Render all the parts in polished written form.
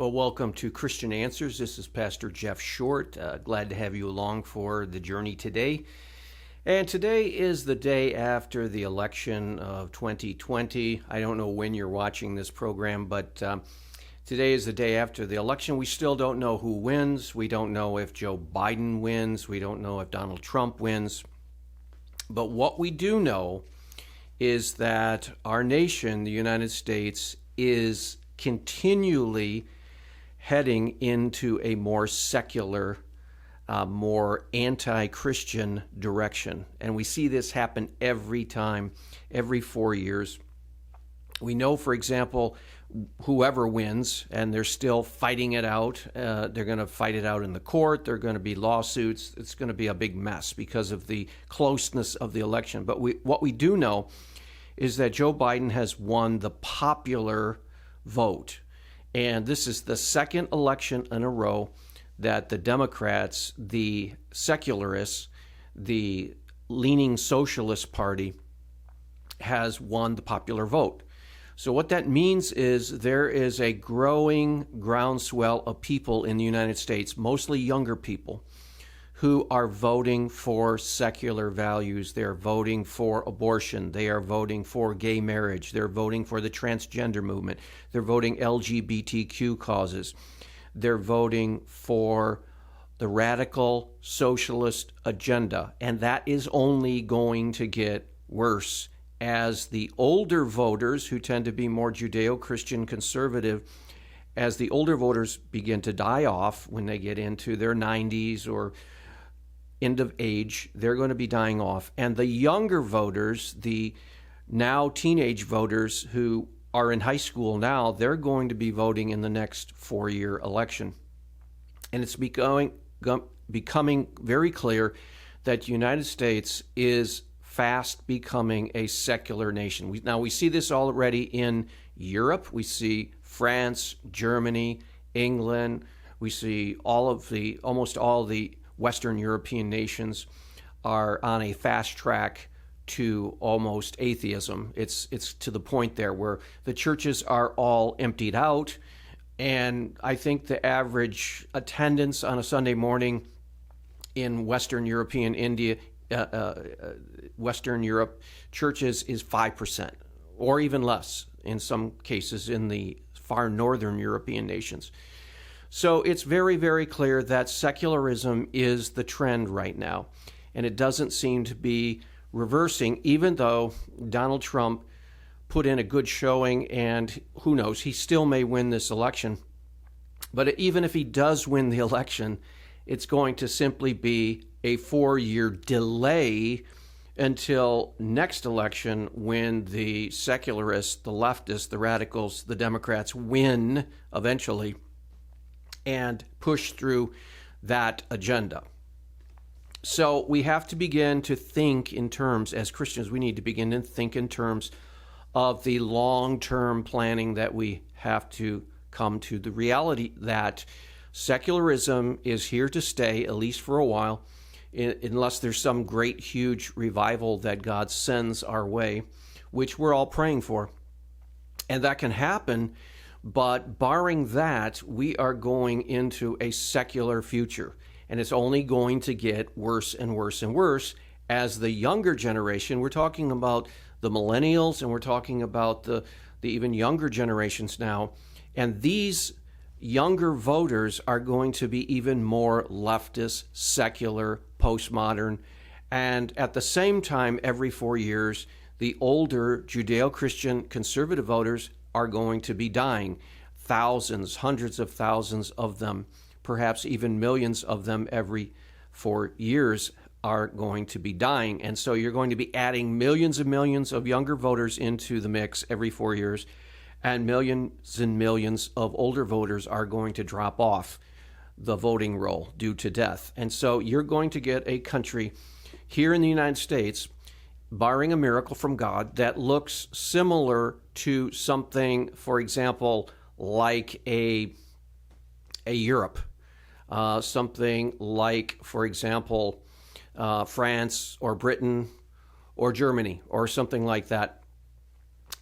Well, welcome to Christian Answers. This is Pastor Jeff Short. Glad to have you along for the journey today. And today is the day after the election of 2020. I don't know when you're watching this program, but today is the day after the election. We still don't know who wins. We don't know if Joe Biden wins. We don't know if Donald Trump wins. But what we do know is that our nation, the United States, is continually heading into a more secular, more anti-Christian direction. And we see this happen every time, every 4 years. We know, for example, whoever wins, and they're still fighting it out, they're going to fight it out in the court, there are going to be lawsuits, it's going to be a big mess because of the closeness of the election. But what we do know is that Joe Biden has won the popular vote. And this is the second election in a row that the Democrats, the secularists, the leaning socialist party has won the popular vote. So what that means is there is a growing groundswell of people in the United States, mostly younger people, who are voting for secular values. They're voting for abortion. They are voting for gay marriage. They're voting for the transgender movement. They're voting LGBTQ causes. They're voting for the radical socialist agenda. And that is only going to get worse as the older voters, who tend to be more Judeo-Christian conservative, as the older voters begin to die off when they get into their 90s or end of age, they're going to be dying off. And the younger voters, the now teenage voters who are in high school now, they're going to be voting in the next 4-year election. And it's becoming very clear that the United States is fast becoming a secular nation. We see this already in Europe. We see France, Germany, England. We see almost all the Western European nations are on a fast track to almost atheism. It's to the point there where the churches are all emptied out, and I think the average attendance on a Sunday morning in Western Europe churches is 5%, or even less in some cases in the far northern European nations. So it's very, very clear that secularism is the trend right now, and it doesn't seem to be reversing, even though Donald Trump put in a good showing, and who knows, he still may win this election. But even if he does win the election, it's going to simply be a 4-year delay until next election, when the secularists, the leftists, the radicals, the Democrats win eventually and push through that agenda. So we have to begin to think in terms, as Christians, we need to begin to think in terms of the long-term planning that we have to come to, the reality that secularism is here to stay, at least for a while, unless there's some great, huge revival that God sends our way, which we're all praying for. And that can happen. But barring that, we are going into a secular future, and it's only going to get worse and worse and worse as the younger generation, we're talking about the millennials, and we're talking about the even younger generations now, and these younger voters are going to be even more leftist, secular, postmodern, and at the same time, every 4 years, the older Judeo-Christian conservative voters are going to be dying. Thousands, hundreds of thousands of them, perhaps even millions of them every 4 years are going to be dying. And so you're going to be adding millions and millions of younger voters into the mix every 4 years, and millions of older voters are going to drop off the voting roll due to death. And so you're going to get a country here in the United States, barring a miracle from God, that looks similar to something, for example, like a Europe, something like, for example, France or Britain or Germany or something like that.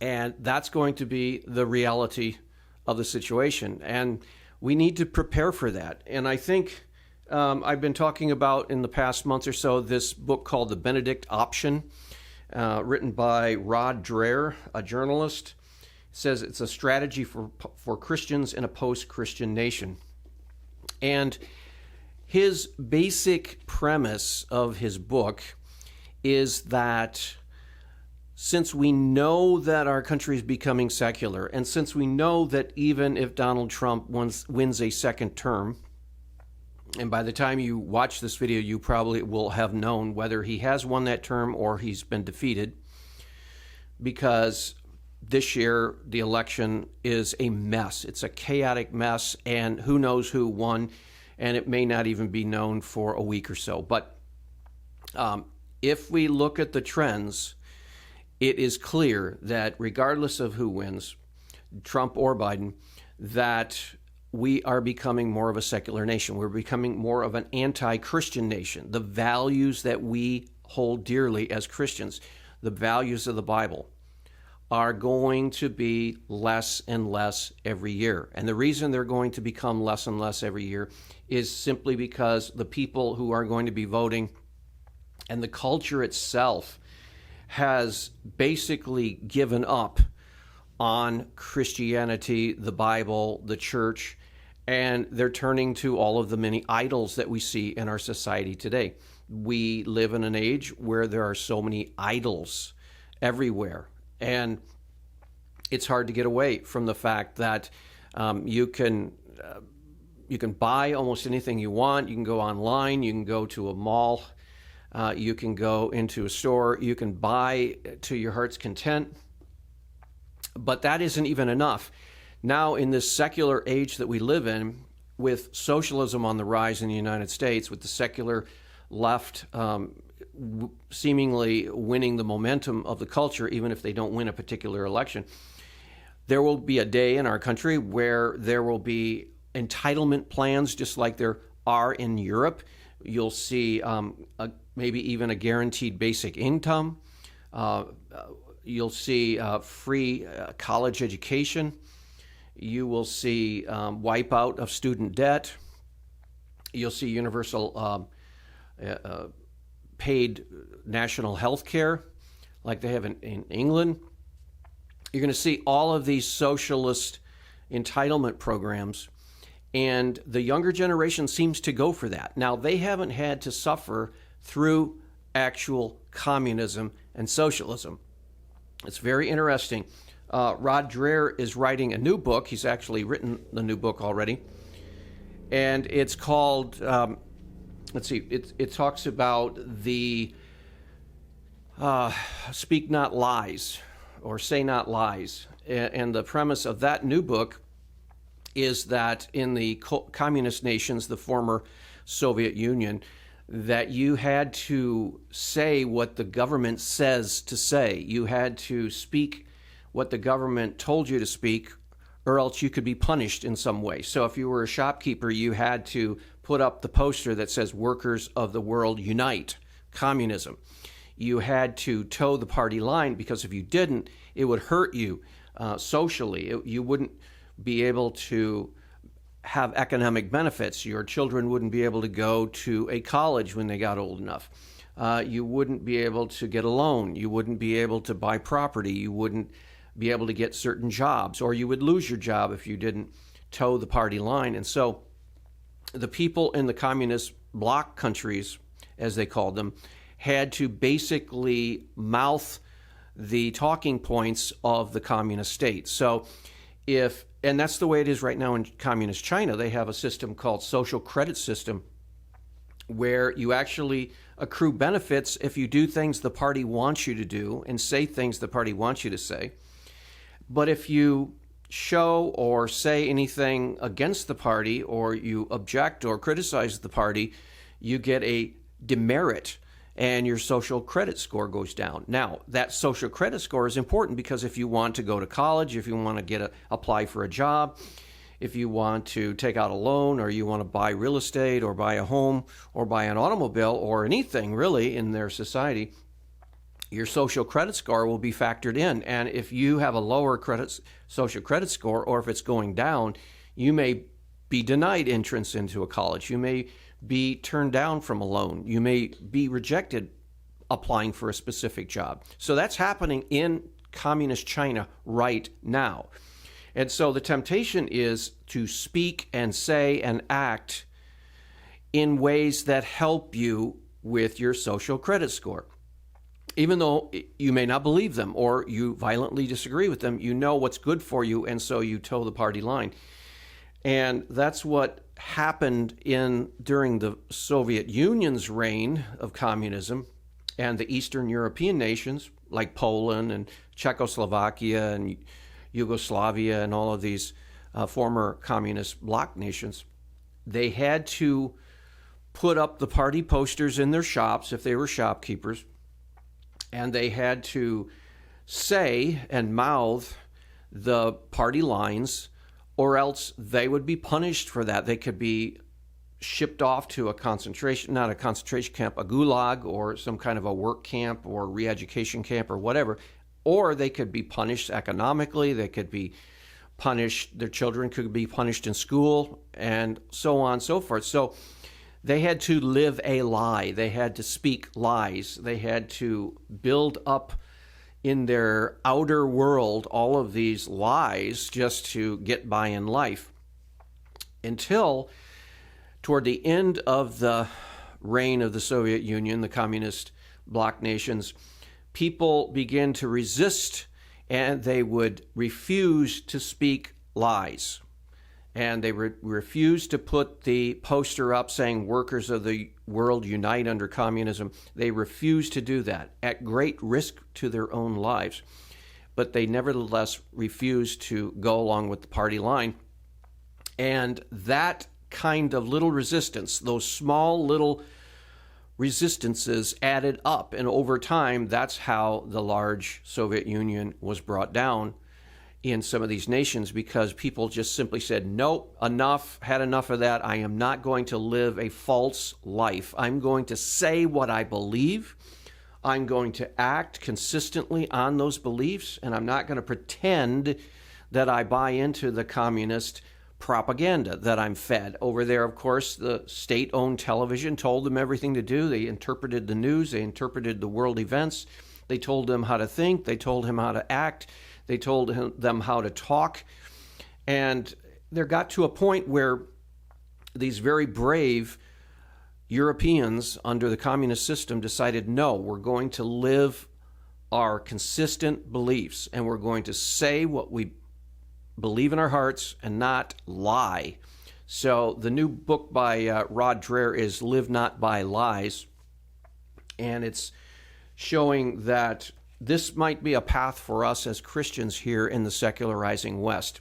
And that's going to be the reality of the situation. And we need to prepare for that. And I think I've been talking about in the past month or so this book called The Benedict Option, written by Rod Dreher, a journalist. It says it's a strategy for Christians in a post-Christian nation. And his basic premise of his book is that since we know that our country is becoming secular, and since we know that even if Donald Trump wins a second term, and by the time you watch this video, you probably will have known whether he has won that term or he's been defeated, because this year the election is a mess. It's a chaotic mess, and who knows who won, and it may not even be known for a week or so. But if we look at the trends, it is clear that regardless of who wins, Trump or Biden, that we are becoming more of a secular nation. We're becoming more of an anti-Christian nation. The values that we hold dearly as Christians, the values of the Bible, are going to be less and less every year. And the reason they're going to become less and less every year is simply because the people who are going to be voting and the culture itself has basically given up on Christianity, the Bible, the church, and they're turning to all of the many idols that we see in our society today. We live in an age where there are so many idols everywhere, and it's hard to get away from the fact that you can buy almost anything you want. You can go online, you can go to a mall, you can go into a store, you can buy to your heart's content, but that isn't even enough. Now, in this secular age that we live in, with socialism on the rise in the United States, with the secular left seemingly winning the momentum of the culture, even if they don't win a particular election, there will be a day in our country where there will be entitlement plans just like there are in Europe. You'll see maybe even a guaranteed basic income. You'll see free college education. You will see wipeout of student debt. You'll see universal paid national health care like they have in England. You're going to see all of these socialist entitlement programs, and the younger generation seems to go for that. Now, they haven't had to suffer through actual communism and socialism. It's very interesting. Rod Dreher is writing a new book. He's actually written the new book already. And it's called, it talks about the Speak Not Lies, or Say Not Lies. And the premise of that new book is that in the communist nations, the former Soviet Union, that you had to say what the government says to say. You had to speak what the government told you to speak, or else you could be punished in some way. So if you were a shopkeeper, you had to put up the poster that says, "Workers of the World Unite, Communism." You had to toe the party line, because if you didn't, it would hurt you socially. You wouldn't be able to have economic benefits. Your children wouldn't be able to go to a college when they got old enough. You wouldn't be able to get a loan. You wouldn't be able to buy property. You wouldn't be able to get certain jobs, or you would lose your job if you didn't toe the party line. And so the people in the communist bloc countries, as they called them, had to basically mouth the talking points of the communist state. So and that's the way it is right now in communist China. They have a system called social credit system, where you actually accrue benefits if you do things the party wants you to do and say things the party wants you to say. But if you show or say anything against the party, or you object or criticize the party, you get a demerit, and your social credit score goes down. Now, that social credit score is important because if you want to go to college, if you want to apply for a job, if you want to take out a loan, or you want to buy real estate, or buy a home, or buy an automobile, or anything really in their society, your social credit score will be factored in. And if you have a lower social credit score, or if it's going down, you may be denied entrance into a college. You may be turned down from a loan. You may be rejected applying for a specific job. So that's happening in communist China right now. And so the temptation is to speak and say and act in ways that help you with your social credit score. Even though you may not believe them or you violently disagree with them, you know what's good for you, and so you toe the party line. And that's what happened during the Soviet Union's reign of communism, and the Eastern European nations like Poland and Czechoslovakia and Yugoslavia and all of these former communist bloc nations. They had to put up the party posters in their shops if they were shopkeepers, and they had to say and mouth the party lines, or else they would be punished for that. They could be shipped off to a concentration camp, a gulag, or some kind of a work camp or re-education camp or whatever, or they could be punished economically. They could be punished, their children could be punished in school, and so on and so forth. So they had to live a lie. They had to speak lies. They had to build up in their outer world all of these lies just to get by in life, until toward the end of the reign of the Soviet Union, the communist bloc nations, people began to resist, and they would refuse to speak lies. And they refused to put the poster up saying workers of the world unite under communism. They refused to do that at great risk to their own lives. But they nevertheless refused to go along with the party line. And that kind of little resistance, those small little resistances added up. And over time, that's how the large Soviet Union was brought down in some of these nations, because people just simply said, nope, enough, had enough of that. I am not going to live a false life. I'm going to say what I believe. I'm going to act consistently on those beliefs, and I'm not going to pretend that I buy into the communist propaganda that I'm fed. Over there, of course, the state-owned television told them everything to do. They interpreted the news. They interpreted the world events. They told them how to think. They told him how to act. They told them how to talk. And there got to a point where these very brave Europeans under the communist system decided, no, we're going to live our consistent beliefs, and we're going to say what we believe in our hearts and not lie. So the new book by Rod Dreher is Live Not by Lies, and it's showing that this might be a path for us as Christians here in the secularizing West.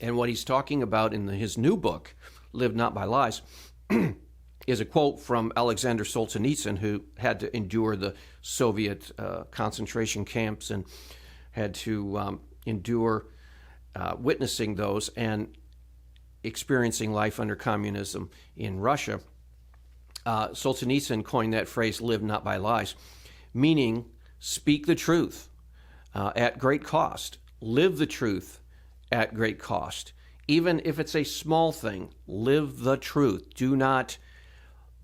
And what he's talking about in his new book, Live Not by Lies, is a quote from Alexander Solzhenitsyn, who had to endure the Soviet concentration camps and had to endure witnessing those and experiencing life under communism in Russia. Solzhenitsyn coined that phrase, live not by lies, meaning speak the truth at great cost. Live the truth at great cost. Even if it's a small thing, live the truth. Do not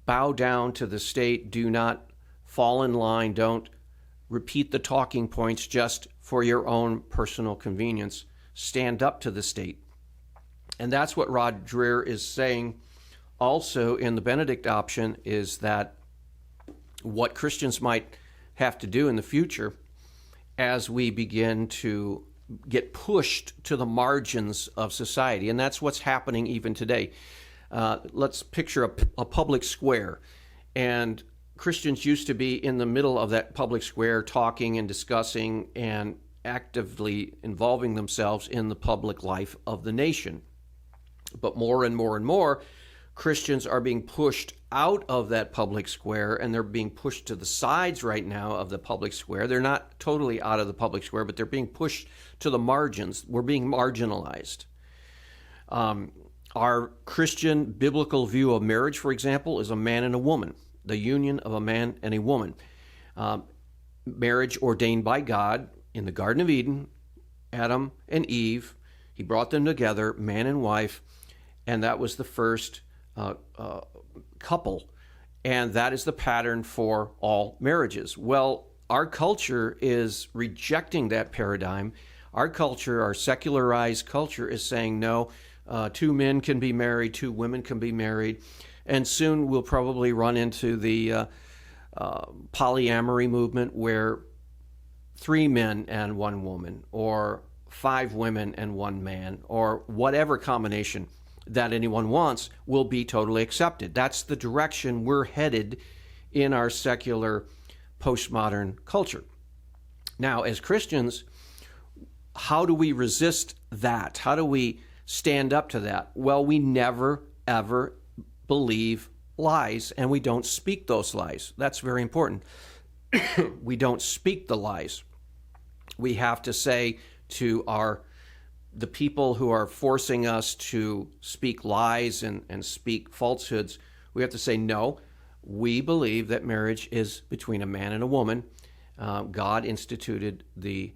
bow down to the state. Do not fall in line. Don't repeat the talking points just for your own personal convenience. Stand up to the state. And that's what Rod Dreher is saying also in the Benedict Option, is that what Christians might have to do in the future as we begin to get pushed to the margins of society. And that's what's happening even today. Let's picture a public square, and Christians used to be in the middle of that public square talking and discussing and actively involving themselves in the public life of the nation. But more and more and more, Christians are being pushed out of that public square, and they're being pushed to the sides right now of the public square. They're not totally out of the public square, but they're being pushed to the margins. We're being marginalized. Our Christian biblical view of marriage, for example, is a man and a woman, the union of a man and a woman. Marriage ordained by God in the Garden of Eden, Adam and Eve. He brought them together, man and wife, and that was the first couple. And that is the pattern for all marriages. Well, our culture is rejecting that paradigm. Our culture, our secularized culture, is saying no, 2 men can be married, 2 women can be married. And soon we'll probably run into the polyamory movement where 3 men and 1 woman, or 5 women and 1 man, or whatever combination that anyone wants will be totally accepted. That's the direction we're headed in our secular postmodern culture. Now, as Christians, how do we resist that? How do we stand up to that? Well, we never, ever believe lies, and we don't speak those lies. That's very important. We don't speak the lies. We have to say to the people who are forcing us to speak lies and speak falsehoods, we have to say, no, we believe that marriage is between a man and a woman. God instituted the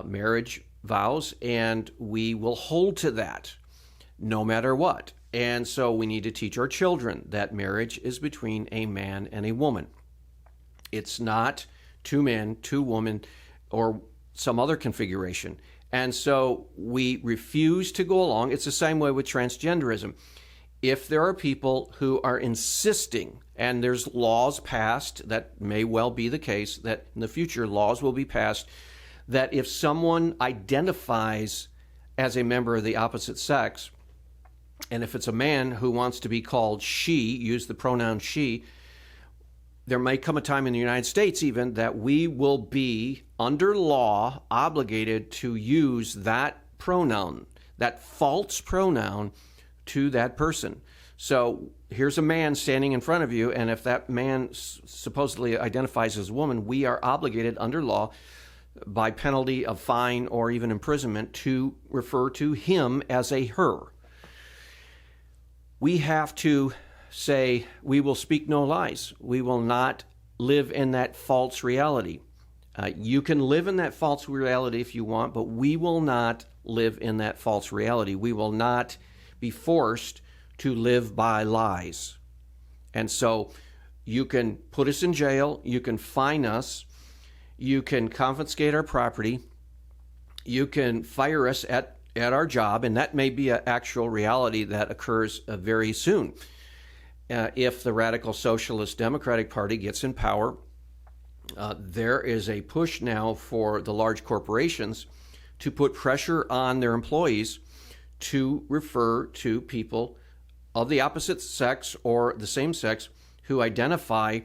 marriage vows, and we will hold to that no matter what. And so we need to teach our children that marriage is between a man and a woman. It's not 2 men, 2 women, or some other configuration. And so we refuse to go along. It's the same way with transgenderism. If there are people who are insisting, and there's laws passed, that may well be the case, that in the future laws will be passed, that if someone identifies as a member of the opposite sex, and if it's a man who wants to be called she, use the pronoun she, there may come a time in the United States even that we will be, under law, obligated to use that pronoun, that false pronoun, to that person. So here's a man standing in front of you, and if that man supposedly identifies as a woman, we are obligated under law, by penalty of fine or even imprisonment, to refer to him as a her. We have to say, we will speak no lies. We will not live in that false reality. You can live in that false reality if you want, but we will not live in that false reality. We will not be forced to live by lies. And so you can put us in jail, you can fine us, you can confiscate our property, you can fire us at our job, and that may be an actual reality that occurs very soon. If the Radical Socialist Democratic Party gets in power, there is a push now for the large corporations to put pressure on their employees to refer to people of the opposite sex or the same sex who identify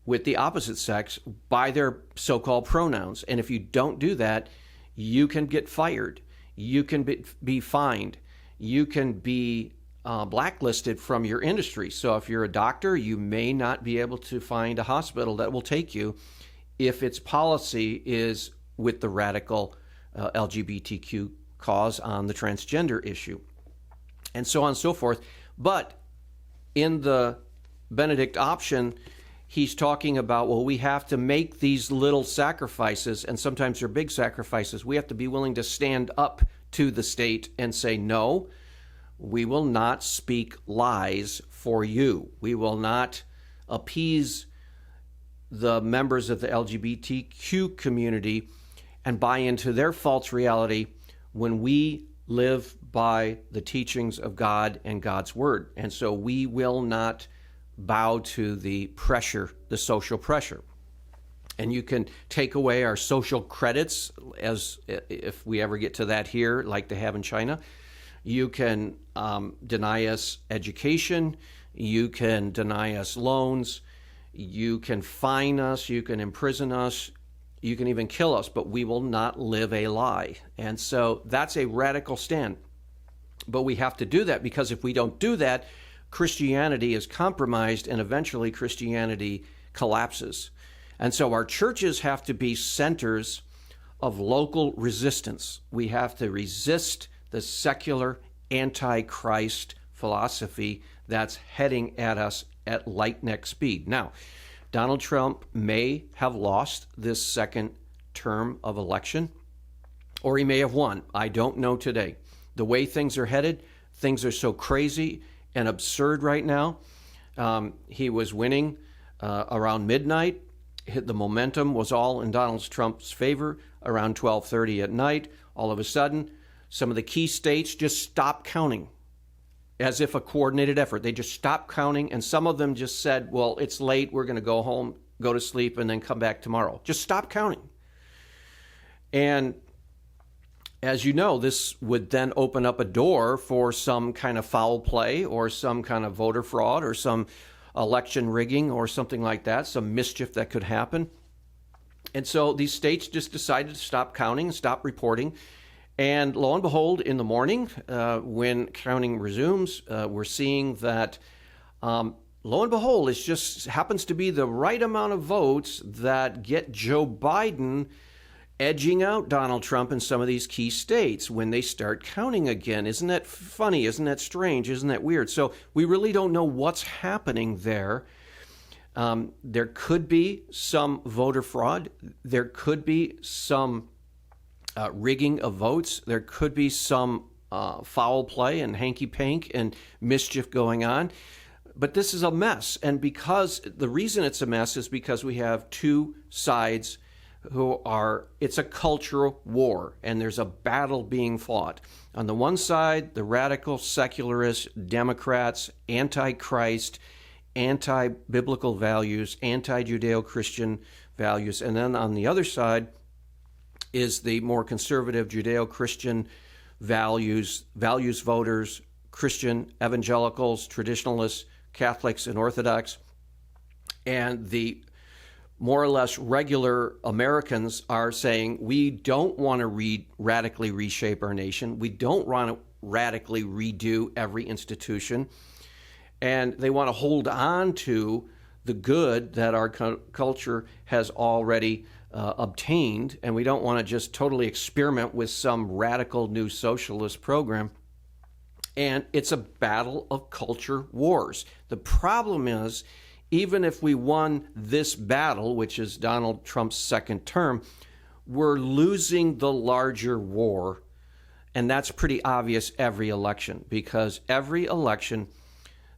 with the opposite sex by their so-called pronouns. And if you don't do that, you can get fired. You can be fined. You can be blacklisted from your industry. So if you're a doctor, you may not be able to find a hospital that will take you if its policy is with the radical LGBTQ cause on the transgender issue, and so on and so forth. But in the Benedict Option, he's talking about, well, we have to make these little sacrifices, and sometimes they're big sacrifices. We have to be willing to stand up to the state and say, no, we will not speak lies for you. We will not appease the members of the LGBTQ community and buy into their false reality when we live by the teachings of God and God's Word. And so we will not bow to the pressure, the social pressure. And you can take away our social credits, as if we ever get to that here, like they have in China. You can deny us education. You can deny us loans. You can fine us. You can imprison us. You can even kill us, but we will not live a lie. And so that's a radical stand. But we have to do that, because if we don't do that, Christianity is compromised, and eventually Christianity collapses. And so our churches have to be centers of local resistance. We have to resist the secular anti-Christ philosophy that's heading at us at lightning speed. Now, Donald Trump may have lost this second term of election, or he may have won. I don't know today. The way things are headed, things are so crazy and absurd right now. He was winning around midnight. The momentum was all in Donald Trump's favor around 12:30 at night. All of a sudden, some of the key states just stopped counting as if a coordinated effort. They just stopped counting, and some of them just said, well, it's late, we're going to go home, go to sleep, and then come back tomorrow. Just stop counting. And as you know, this would then open up a door for some kind of foul play or some kind of voter fraud or some election rigging or something like that, some mischief that could happen. And so these states just decided to stop counting, stop reporting. And lo and behold, in the morning, when counting resumes, we're seeing that, lo and behold, it just happens to be the right amount of votes that get Joe Biden edging out Donald Trump in some of these key states when they start counting again. Isn't that funny? Isn't that strange? Isn't that weird? So we really don't know what's happening there. There could be some voter fraud. There could be some rigging of votes. There could be some foul play and hanky-pank and mischief going on. But this is a mess. And because the reason it's a mess is because we have two sides it's a cultural war, and there's a battle being fought. On the one side, the radical secularist Democrats, anti-Christ, anti-biblical values, anti-Judeo-Christian values. And then on the other side is the more conservative Judeo-Christian values voters, Christian evangelicals, traditionalists, Catholics, and Orthodox. And the more or less regular Americans are saying, we don't want to radically reshape our nation. We don't want to radically redo every institution. And they want to hold on to the good that our culture has already obtained. And we don't want to just totally experiment with some radical new socialist program. And it's a battle of culture wars. The problem is, even if we won this battle, which is Donald Trump's second term, we're losing the larger war. And that's pretty obvious every election, because every election,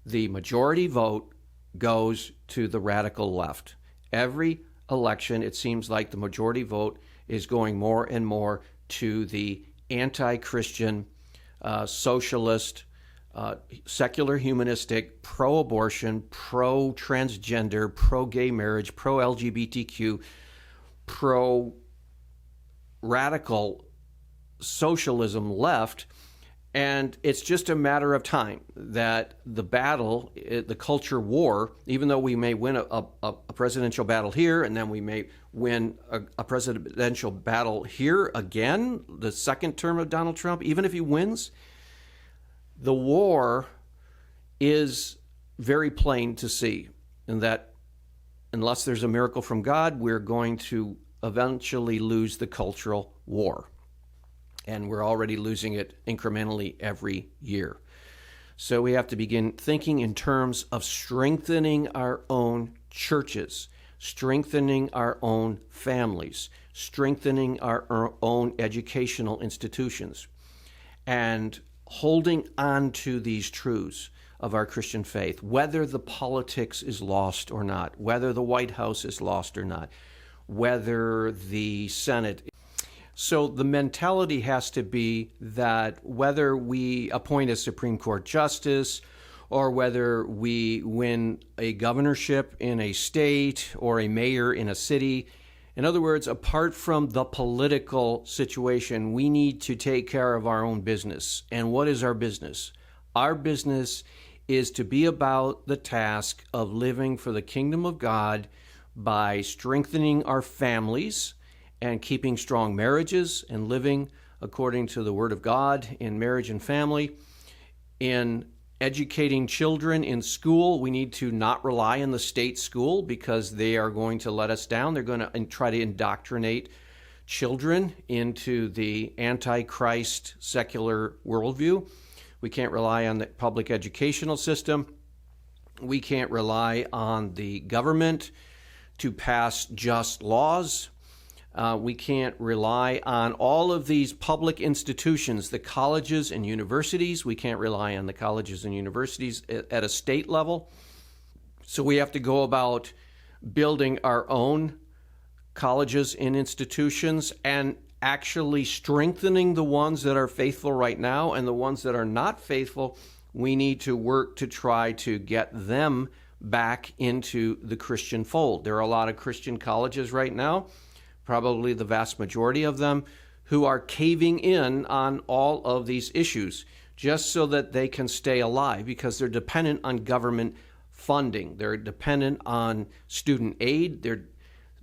the majority vote goes to the radical left. Every election, it seems like the majority vote is going more and more to the anti-Christian, socialist, secular, humanistic, pro-abortion, pro-transgender, pro-gay marriage, pro-LGBTQ, pro-radical socialism left. And it's just a matter of time that the battle, the culture war, even though we may win a presidential battle here, and then we may win a presidential battle here again, the second term of Donald Trump, even if he wins, the war is very plain to see, in that unless there's a miracle from God, we're going to eventually lose the cultural war. And we're already losing it incrementally every year. So we have to begin thinking in terms of strengthening our own churches, strengthening our own families, strengthening our own educational institutions, and holding on to these truths of our Christian faith, whether the politics is lost or not, whether the White House is lost or not, whether the Senate. So the mentality has to be that whether we appoint a Supreme Court justice or whether we win a governorship in a state or a mayor in a city, in other words, apart from the political situation, we need to take care of our own business. And what is our business? Our business is to be about the task of living for the kingdom of God by strengthening our families and keeping strong marriages and living according to the Word of God in marriage and family. In educating children in school, we need to not rely on the state school because they are going to let us down. They're going to try to indoctrinate children into the anti-Christ secular worldview. We can't rely on the public educational system. We can't rely on the government to pass just laws. We can't rely on all of these public institutions, the colleges and universities. We can't rely on the colleges and universities at a state level. So we have to go about building our own colleges and institutions and actually strengthening the ones that are faithful right now, and the ones that are not faithful, we need to work to try to get them back into the Christian fold. There are a lot of Christian colleges right now, probably the vast majority of them, who are caving in on all of these issues just so that they can stay alive, because they're dependent on government funding. They're dependent on student aid. They're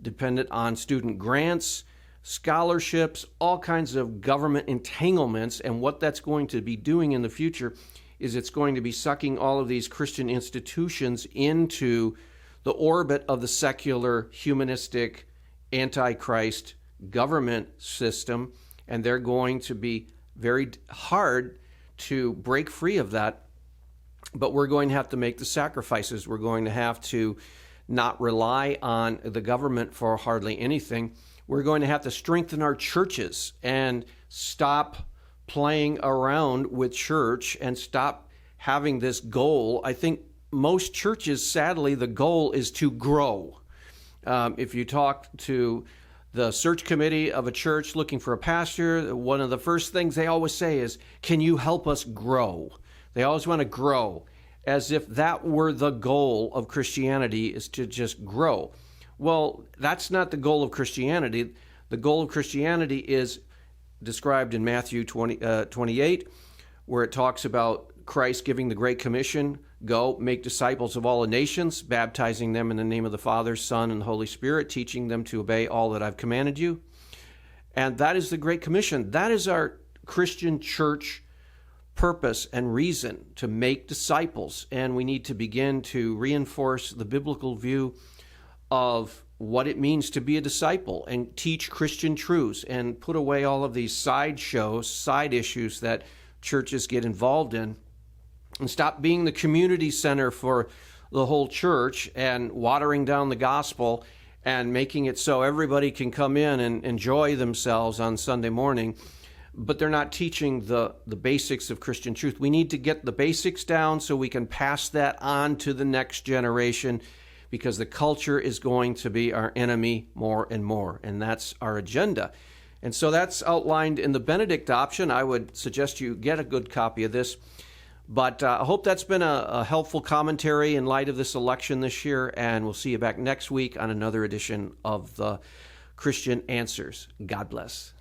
dependent on student grants, scholarships, all kinds of government entanglements. And what that's going to be doing in the future is it's going to be sucking all of these Christian institutions into the orbit of the secular, humanistic, antichrist government system, and they're going to be very hard to break free of that. But we're going to have to make the sacrifices. We're going to have to not rely on the government for hardly anything. We're going to have to strengthen our churches and stop playing around with church and stop having this goal. I think most churches, sadly, the goal is to grow. If you talk to the search committee of a church looking for a pastor, one of the first things they always say is, can you help us grow? They always want to grow, as if that were the goal of Christianity, is to just grow. Well, that's not the goal of Christianity. The goal of Christianity is described in Matthew 28, where it talks about Christ giving the Great Commission, go, make disciples of all the nations, baptizing them in the name of the Father, Son, and Holy Spirit, teaching them to obey all that I've commanded you. And that is the Great Commission. That is our Christian church purpose and reason, to make disciples. And we need to begin to reinforce the biblical view of what it means to be a disciple and teach Christian truths and put away all of these side shows, side issues that churches get involved in, and stop being the community center for the whole church and watering down the gospel and making it so everybody can come in and enjoy themselves on Sunday morning, but they're not teaching the basics of Christian truth. We need to get the basics down so we can pass that on to the next generation, because the culture is going to be our enemy more and more, and that's our agenda. And so that's outlined in the Benedict Option. I would suggest you get a good copy of this. But I hope that's been a helpful commentary in light of this election this year, and we'll see you back next week on another edition of the Christian Answers. God bless.